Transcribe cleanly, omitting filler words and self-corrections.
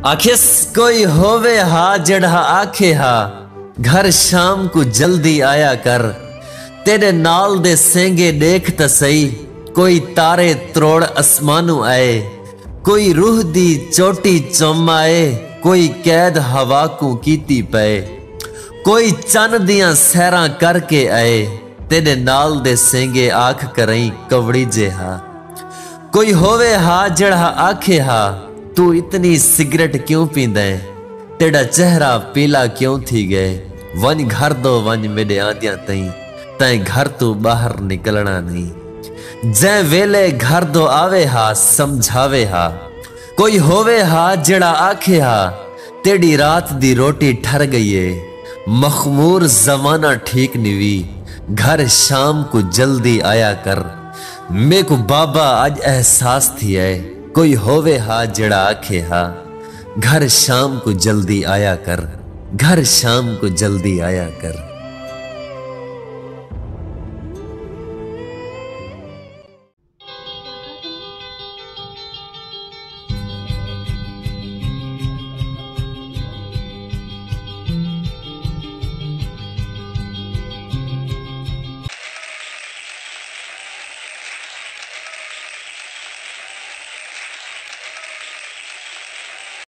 आखिस कोई होवे हा जड़ा आखे हा घर शाम को जल्दी आया कर। तेरे नाल दे सेंगे देख त सही कोई तारे त्रोड़ आसमानू आए। कोई रूह दी चोटी चौमाए कोई कैद हवा को कीती पे। कोई चन दियां सैरां करके आए तेरे नाल दे सेंगे आख करई कवड़ी जेहा। कोई होवे हा जड़ा आखे हा तू इतनी सिगरेट क्यों पींदा है। तेरा चेहरा पीला क्यों थी गए। वन घर दो वन मेरे आद्या तई तय घर तू बाहर निकलना नहीं। जै वेले घर दो आवे हा समझावे हा। कोई होवे हा जड़ा आखे हा तेरी रात दी रोटी ठर गई है। मखमूर जमाना ठीक निवी घर शाम को जल्दी आया कर। मेरे को बाबा आज एहसास थी है कोई होवे हा जड़ा आखे हा घर शाम को जल्दी आया कर। घर शाम को जल्दी आया कर।